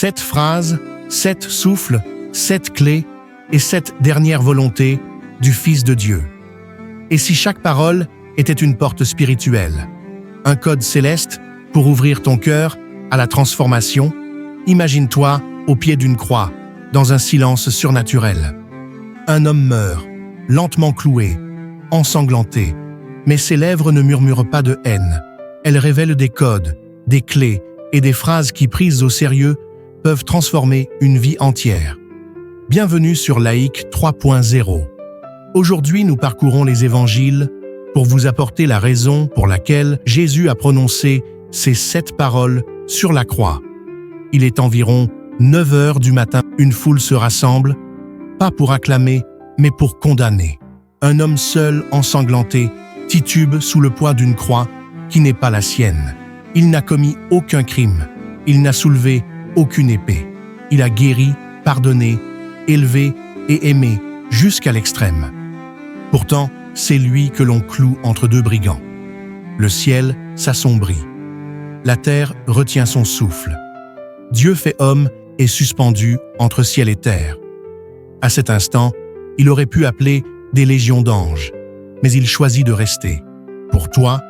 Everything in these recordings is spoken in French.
7 phrases, 7 souffles, 7 clés et 7 dernières volontés du Fils de Dieu. Et si chaque parole était une porte spirituelle, un code céleste pour ouvrir ton cœur à la transformation, imagine-toi au pied d'une croix, dans un silence surnaturel. Un homme meurt, lentement cloué, ensanglanté, mais ses lèvres ne murmurent pas de haine. Elles révèlent des codes, des clés et des phrases qui, prises au sérieux, peuvent transformer une vie entière. Bienvenue sur Laïc 3.0. Aujourd'hui, nous parcourons les évangiles pour vous apporter la raison pour laquelle Jésus a prononcé ces 7 paroles sur la croix. Il est environ 9 heures du matin. Une foule se rassemble, pas pour acclamer, mais pour condamner. Un homme seul, ensanglanté, titube sous le poids d'une croix qui n'est pas la sienne. Il n'a commis aucun crime. Il n'a soulevé aucune épée. Il a guéri, pardonné, élevé et aimé jusqu'à l'extrême. Pourtant, c'est lui que l'on cloue entre 2 brigands. Le ciel s'assombrit. La terre retient son souffle. Dieu fait homme est suspendu entre ciel et terre. À cet instant, il aurait pu appeler des légions d'anges, mais il choisit de rester. Pour toi,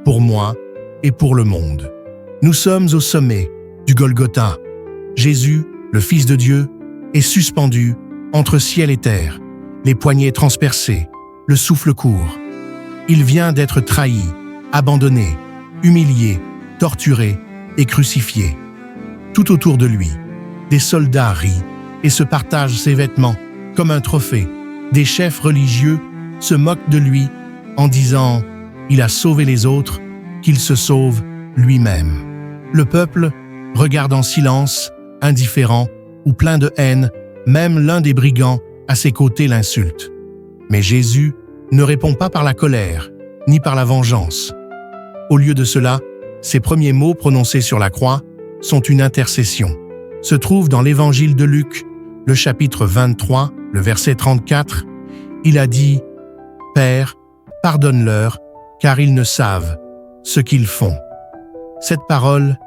pour moi et pour le monde. Nous sommes au sommet du Golgotha. Jésus, le Fils de Dieu, est suspendu entre ciel et terre, les poignets transpercés, le souffle court. Il vient d'être trahi, abandonné, humilié, torturé et crucifié. Tout autour de lui, des soldats rient et se partagent ses vêtements comme un trophée. Des chefs religieux se moquent de lui en disant « Il a sauvé les autres, qu'il se sauve lui-même ». Le peuple regarde en silence, indifférent ou plein de haine, même l'un des brigands à ses côtés l'insulte. Mais Jésus ne répond pas par la colère, ni par la vengeance. Au lieu de cela, ses premiers mots prononcés sur la croix sont une intercession. Se trouve dans l'évangile de Luc, le chapitre 23, le verset 34, il a dit « Père, pardonne-leur, car ils ne savent ce qu'ils font. » Cette parole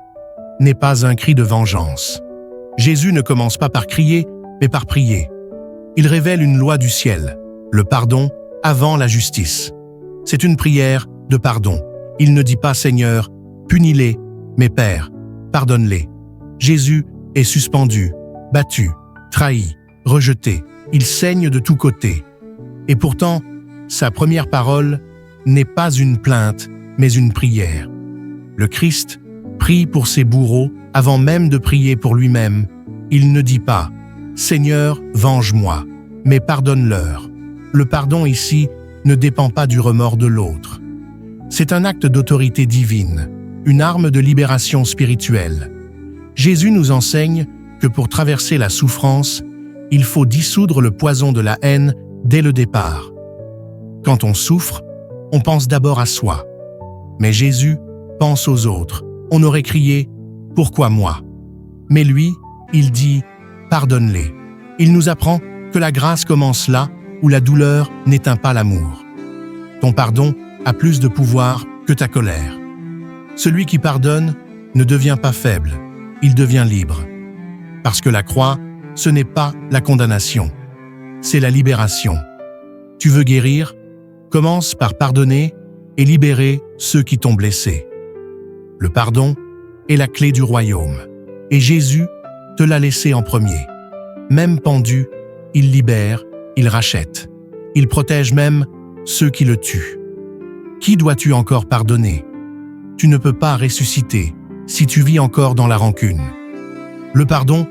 n'est pas un cri de vengeance. Jésus ne commence pas par crier, mais par prier. Il révèle une loi du ciel, le pardon avant la justice. C'est une prière de pardon. Il ne dit pas « Seigneur, punis-les », mais « Père, pardonne-les ». Jésus est suspendu, battu, trahi, rejeté. Il saigne de tous côtés. Et pourtant, sa première parole n'est pas une plainte, mais une prière. Le Christ prie pour ses bourreaux avant même de prier pour lui-même. Il ne dit pas « Seigneur, venge-moi », mais pardonne-leur. Le pardon ici ne dépend pas du remords de l'autre. C'est un acte d'autorité divine, une arme de libération spirituelle. Jésus nous enseigne que pour traverser la souffrance, il faut dissoudre le poison de la haine dès le départ. Quand on souffre, on pense d'abord à soi. Mais Jésus pense aux autres. On aurait crié « Pourquoi moi ?» Mais lui, il dit « Pardonne-les ». Il nous apprend que la grâce commence là où la douleur n'éteint pas l'amour. Ton pardon a plus de pouvoir que ta colère. Celui qui pardonne ne devient pas faible, il devient libre. Parce que la croix, ce n'est pas la condamnation, c'est la libération. Tu veux guérir? Commence par pardonner et libérer ceux qui t'ont blessé. Le pardon est la clé du royaume, et Jésus te l'a laissé en premier. Même pendu, il libère, il rachète. Il protège même ceux qui le tuent. Qui dois-tu encore pardonner? Tu ne peux pas ressusciter si tu vis encore dans la rancune. Le pardon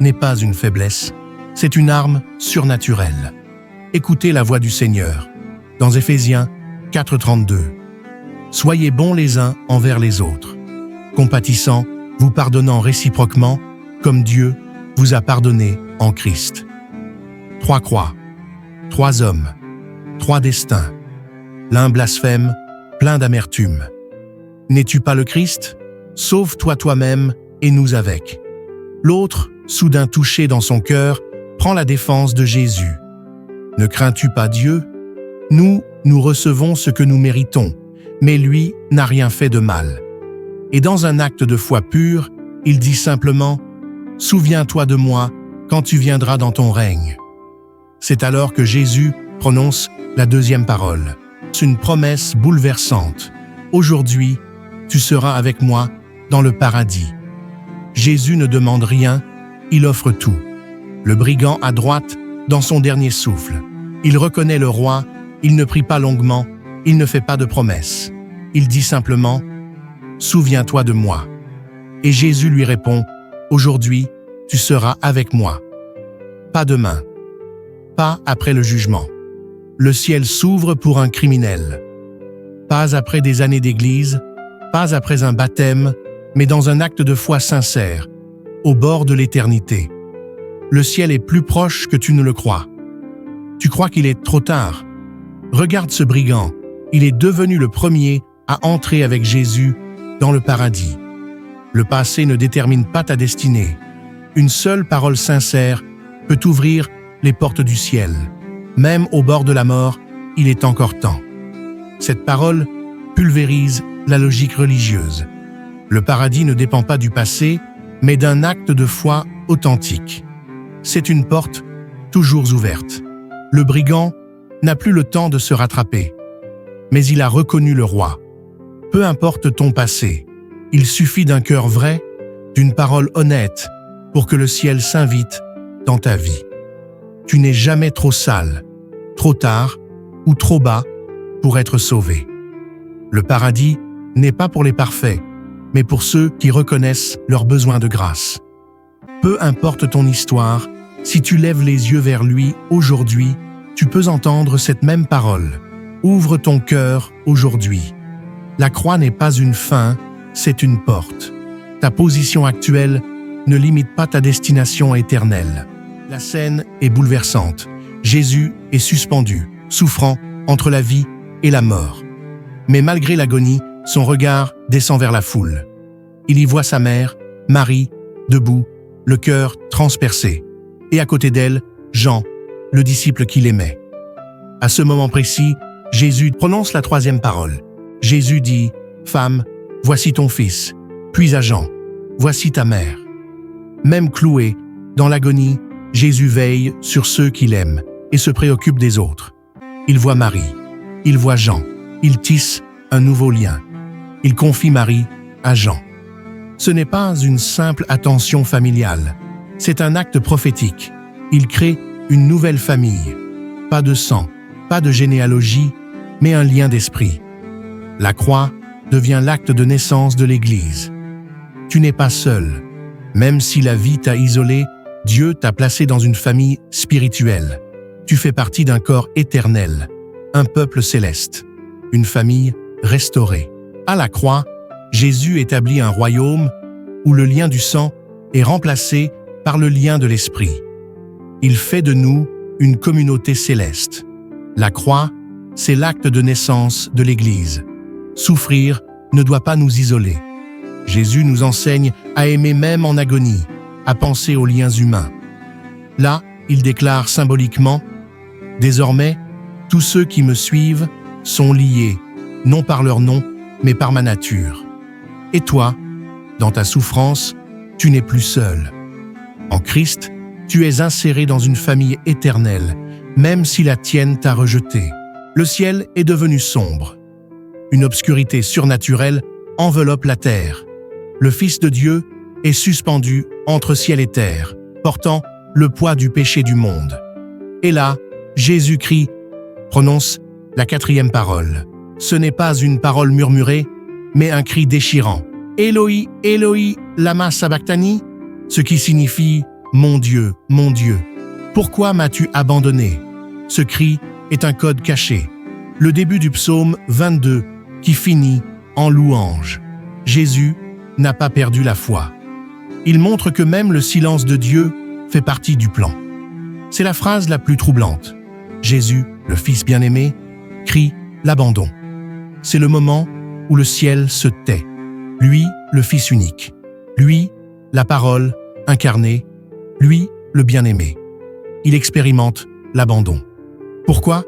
n'est pas une faiblesse, c'est une arme surnaturelle. Écoutez la voix du Seigneur, dans Éphésiens 4.32. Soyez bons les uns envers les autres, compatissants, vous pardonnant réciproquement, comme Dieu vous a pardonné en Christ. 3 croix, 3 hommes, 3 destins. L'un blasphème, plein d'amertume. N'es-tu pas le Christ? Sauve-toi toi-même et nous avec. L'autre, soudain touché dans son cœur, prend la défense de Jésus. Ne crains-tu pas Dieu? Nous recevons ce que nous méritons, mais lui n'a rien fait de mal. Et dans un acte de foi pure, il dit simplement « « Souviens-toi de moi quand tu viendras dans ton règne. » C'est alors que Jésus prononce la deuxième parole. C'est une promesse bouleversante. « Aujourd'hui, tu seras avec moi dans le paradis. » Jésus ne demande rien, il offre tout. Le brigand à droite, dans son dernier souffle. Il reconnaît le roi, il ne prie pas longuement, il ne fait pas de promesses. Il dit simplement « Souviens-toi de moi. » Et Jésus lui répond « Aujourd'hui, tu seras avec moi. » Pas demain, pas après le jugement. Le ciel s'ouvre pour un criminel. Pas après des années d'église, pas après un baptême, mais dans un acte de foi sincère, au bord de l'éternité. Le ciel est plus proche que tu ne le crois. Tu crois qu'il est trop tard? Regarde ce brigand, il est devenu le premier à entrer avec Jésus dans le paradis. Le passé ne détermine pas ta destinée. Une seule parole sincère peut t'ouvrir les portes du ciel. Même au bord de la mort, il est encore temps. Cette parole pulvérise la logique religieuse. Le paradis ne dépend pas du passé, mais d'un acte de foi authentique. C'est une porte toujours ouverte. Le brigand n'a plus le temps de se rattraper, mais il a reconnu le roi. Peu importe ton passé, il suffit d'un cœur vrai, d'une parole honnête, pour que le ciel s'invite dans ta vie. Tu n'es jamais trop sale, trop tard ou trop bas pour être sauvé. Le paradis n'est pas pour les parfaits, mais pour ceux qui reconnaissent leur besoin de grâce. Peu importe ton histoire, si tu lèves les yeux vers lui aujourd'hui, tu peux entendre cette même parole. Ouvre ton cœur aujourd'hui. La croix n'est pas une fin, c'est une porte. Ta position actuelle ne limite pas ta destination éternelle. La scène est bouleversante. Jésus est suspendu, souffrant entre la vie et la mort. Mais malgré l'agonie, son regard descend vers la foule. Il y voit sa mère, Marie, debout, le cœur transpercé. Et à côté d'elle, Jean, le disciple qu'il aimait. À ce moment précis, Jésus prononce la troisième parole. Jésus dit « Femme, voici ton fils », puis à Jean « Voici ta mère ». Même cloué, dans l'agonie, Jésus veille sur ceux qu'il aime et se préoccupe des autres. Il voit Marie, il voit Jean, il tisse un nouveau lien. Il confie Marie à Jean. Ce n'est pas une simple attention familiale, c'est un acte prophétique. Il crée une nouvelle famille. Pas de sang, pas de généalogie, mais un lien d'esprit. La croix devient l'acte de naissance de l'Église. Tu n'es pas seul. Même si la vie t'a isolé, Dieu t'a placé dans une famille spirituelle. Tu fais partie d'un corps éternel, un peuple céleste, une famille restaurée. À la croix, Jésus établit un royaume où le lien du sang est remplacé par le lien de l'esprit. Il fait de nous une communauté céleste. La croix, c'est l'acte de naissance de l'Église. Souffrir ne doit pas nous isoler. Jésus nous enseigne à aimer même en agonie, à penser aux liens humains. Là, il déclare symboliquement « Désormais, tous ceux qui me suivent sont liés, non par leur nom, mais par ma nature. Et toi, dans ta souffrance, tu n'es plus seul. En Christ, tu es inséré dans une famille éternelle, même si la tienne t'a rejeté. Le ciel est devenu sombre. Une obscurité surnaturelle enveloppe la terre. Le Fils de Dieu est suspendu entre ciel et terre, portant le poids du péché du monde. Et là, Jésus-Christ prononce la quatrième parole. Ce n'est pas une parole murmurée, mais un cri déchirant. « Eloi, Eloi, lama sabachthani » ce qui signifie « Mon Dieu, pourquoi m'as-tu abandonné ?» Ce cri est un code caché. Le début du psaume 22 qui finit en louange. Jésus n'a pas perdu la foi. Il montre que même le silence de Dieu fait partie du plan. C'est la phrase la plus troublante. Jésus, le Fils bien-aimé, crie l'abandon. C'est le moment où le ciel se tait. Lui, le Fils unique. Lui, la parole incarnée. Lui, le bien-aimé. Il expérimente l'abandon. Pourquoi?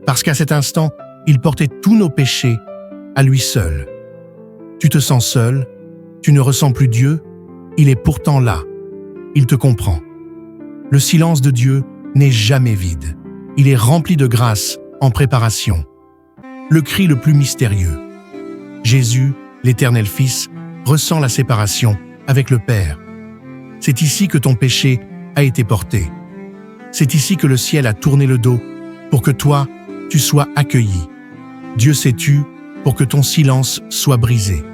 Parce qu'à cet instant, il portait tous nos péchés à lui seul. Tu te sens seul, tu ne ressens plus Dieu, il est pourtant là. il te comprend. Le silence de Dieu n'est jamais vide. Il est rempli de grâce en préparation. Le cri le plus mystérieux. Jésus, l'Éternel Fils, ressent la séparation avec le Père. C'est ici que ton péché a été porté. C'est ici que le ciel a tourné le dos pour que toi, tu sois accueilli. Dieu s'est tu pour que ton silence soit brisé.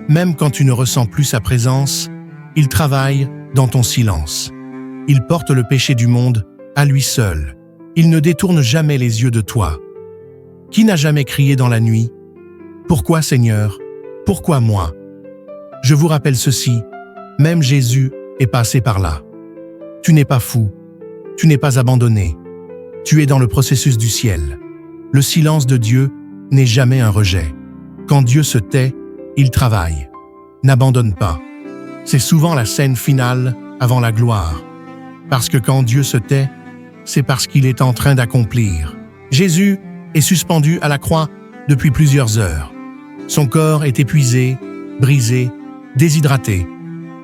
Même quand tu ne ressens plus sa présence, il travaille dans ton silence. Il porte le péché du monde à lui seul. Il ne détourne jamais les yeux de toi. Qui n'a jamais crié dans la nuit ? Pourquoi, Seigneur ? Pourquoi moi ? Je vous rappelle ceci, même Jésus est passé par là. Tu n'es pas fou, tu n'es pas abandonné. Tu es dans le processus du ciel. Le silence de Dieu n'est jamais un rejet. Quand Dieu se tait, il travaille. N'abandonne pas. C'est souvent la scène finale avant la gloire. Parce que quand Dieu se tait, c'est parce qu'il est en train d'accomplir. Jésus est suspendu à la croix depuis plusieurs heures. Son corps est épuisé, brisé, déshydraté.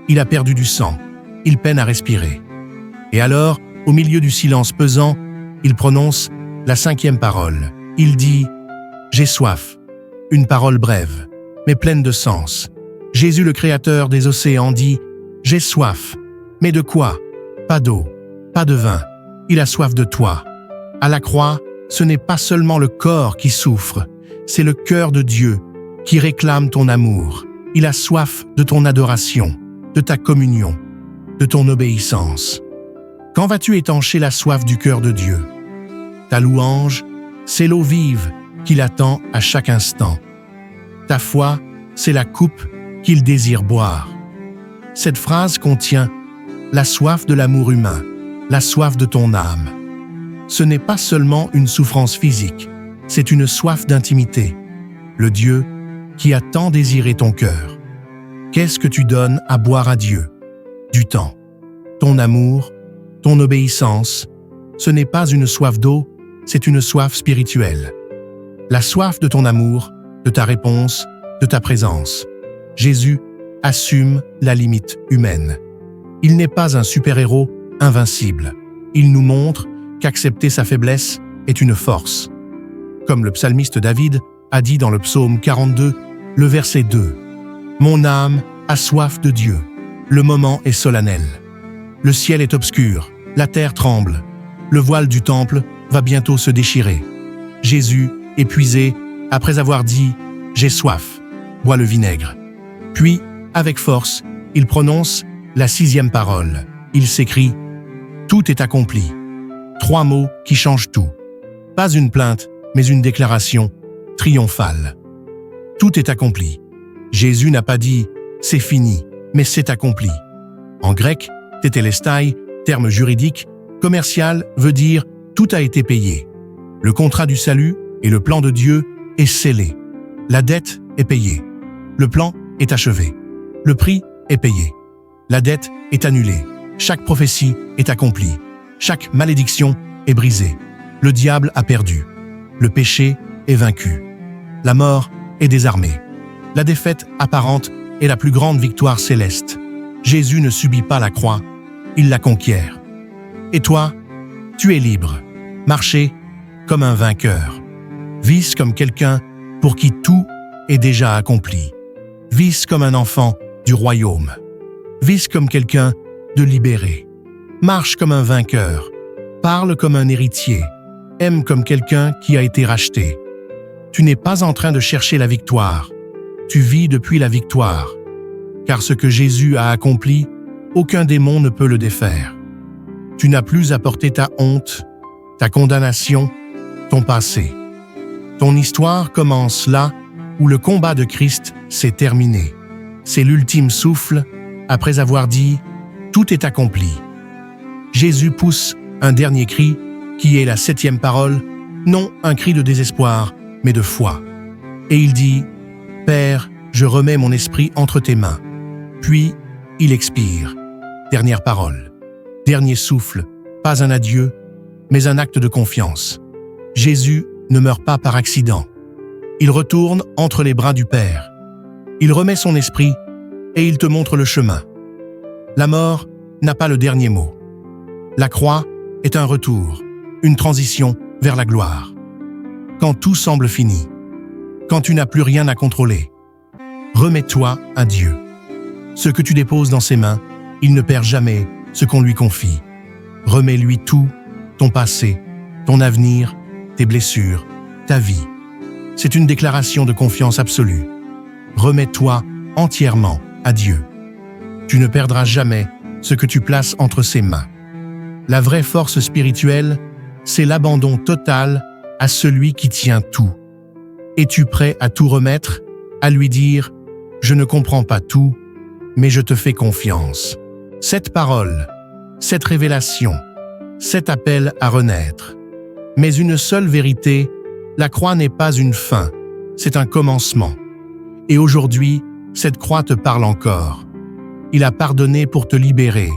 Il a perdu du sang. Il peine à respirer. Et alors, au milieu du silence pesant, il prononce la 5e parole. Il dit « J'ai soif ». Une parole brève, mais pleine de sens. Jésus, le Créateur des océans, dit « J'ai soif ». Mais de quoi ? Pas d'eau, pas de vin. Il a soif de toi. À la croix, ce n'est pas seulement le corps qui souffre, c'est le cœur de Dieu qui réclame ton amour. Il a soif de ton adoration, de ta communion, de ton obéissance. Quand vas-tu étancher la soif du cœur de Dieu ? Ta louange, c'est l'eau vive qu'il attend à chaque instant. Ta foi, c'est la coupe qu'il désire boire. Cette phrase contient la soif de l'amour humain, la soif de ton âme. Ce n'est pas seulement une souffrance physique, c'est une soif d'intimité. Le Dieu qui a tant désiré ton cœur. Qu'est-ce que tu donnes à boire à Dieu ? Du temps. Ton amour, ton obéissance, ce n'est pas une soif d'eau, c'est une soif spirituelle. La soif de ton amour, de ta réponse, de ta présence. Jésus assume la limite humaine. Il n'est pas un super-héros invincible. Il nous montre qu'accepter sa faiblesse est une force. Comme le psalmiste David a dit dans le psaume 42, le verset 2. « Mon âme a soif de Dieu. Le moment est solennel. Le ciel est obscur, la terre tremble. Le voile du temple va bientôt se déchirer. Jésus, épuisé, après avoir dit « J'ai soif », boit le vinaigre. Puis, avec force, il prononce la 6e parole. Il s'écrie « Tout est accompli ». 3 mots qui changent tout. Pas une plainte, mais une déclaration triomphale. Tout est accompli. Jésus n'a pas dit « c'est fini », mais c'est accompli. En grec, tétélestai, terme juridique, commercial, veut dire « tout a été payé ». Le contrat du salut et le plan de Dieu est scellé. La dette est payée. Le plan est achevé. Le prix est payé. La dette est annulée. Chaque prophétie est accomplie. Chaque malédiction est brisée. Le diable a perdu. Le péché est vaincu. La mort est désarmée. La défaite apparente est la plus grande victoire céleste. Jésus ne subit pas la croix, il la conquiert. Et toi, tu es libre. Marchez comme un vainqueur. Vis comme quelqu'un pour qui tout est déjà accompli. Vis comme un enfant du royaume. Vis comme quelqu'un de libéré. Marche comme un vainqueur. Parle comme un héritier. Aime comme quelqu'un qui a été racheté. Tu n'es pas en train de chercher la victoire. Tu vis depuis la victoire. Car ce que Jésus a accompli, aucun démon ne peut le défaire. Tu n'as plus à porter ta honte, ta condamnation, ton passé. Ton histoire commence là où le combat de Christ s'est terminé. C'est l'ultime souffle après avoir dit « Tout est accompli ». Jésus pousse un dernier cri qui est la 7e parole, non un cri de désespoir, mais de foi. Et il dit « Père, je remets mon esprit entre tes mains ». Puis, il expire. Dernière parole. Dernier souffle, pas un adieu, mais un acte de confiance. Jésus ne meurt pas par accident. Il retourne entre les bras du Père. Il remet son esprit et il te montre le chemin. La mort n'a pas le dernier mot. La croix est un retour, une transition vers la gloire. Quand tout semble fini, quand tu n'as plus rien à contrôler, remets-toi à Dieu. Ce que tu déposes dans ses mains, il ne perd jamais ce qu'on lui confie. Remets-lui tout, ton passé, ton avenir, tes blessures, ta vie. C'est une déclaration de confiance absolue. Remets-toi entièrement à Dieu. Tu ne perdras jamais ce que tu places entre ses mains. La vraie force spirituelle, c'est l'abandon total à celui qui tient tout. Es-tu prêt à tout remettre, à lui dire « Je ne comprends pas tout, mais je te fais confiance ». Cette parole, cette révélation, cet appel à renaître. Mais une seule vérité, la croix n'est pas une fin, c'est un commencement. Et aujourd'hui, cette croix te parle encore. Il a pardonné pour te libérer.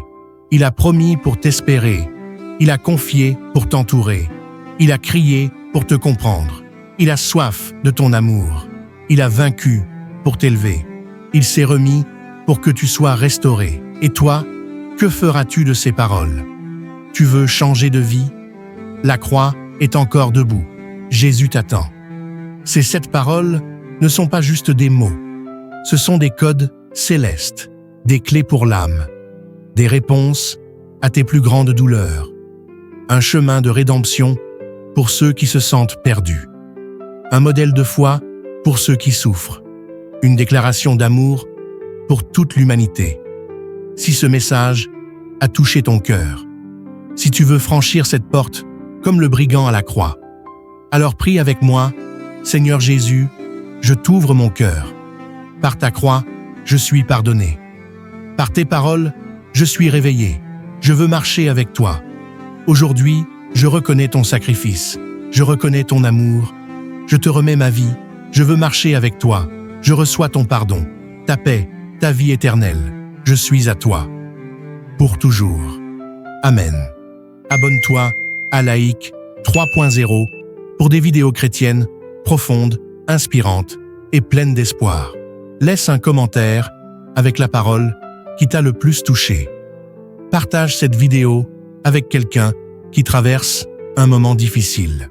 Il a promis pour t'espérer. Il a confié pour t'entourer. Il a crié pour te comprendre. Il a soif de ton amour. Il a vaincu pour t'élever. Il s'est remis pour que tu sois restauré. Et toi, que feras-tu de ces paroles? Tu veux changer de vie? La croix est encore debout. Jésus t'attend. Ces 7 paroles ne sont pas juste des mots. Ce sont des codes célestes, des clés pour l'âme, des réponses à tes plus grandes douleurs, un chemin de rédemption pour ceux qui se sentent perdus, un modèle de foi pour ceux qui souffrent, une déclaration d'amour pour toute l'humanité. Si ce message a touché ton cœur, si tu veux franchir cette porte comme le brigand à la croix, alors prie avec moi, Seigneur Jésus, je t'ouvre mon cœur. Par ta croix, je suis pardonné. Par tes paroles, je suis réveillé. Je veux marcher avec toi. Aujourd'hui, je reconnais ton sacrifice. Je reconnais ton amour. Je te remets ma vie. Je veux marcher avec toi. Je reçois ton pardon, ta paix, ta vie éternelle. Je suis à toi. Pour toujours. Amen. Abonne-toi à Laïc 3.0 pour des vidéos chrétiennes profondes, inspirantes et pleines d'espoir. Laisse un commentaire avec la parole qui t'a le plus touché. Partage cette vidéo avec quelqu'un qui traverse un moment difficile.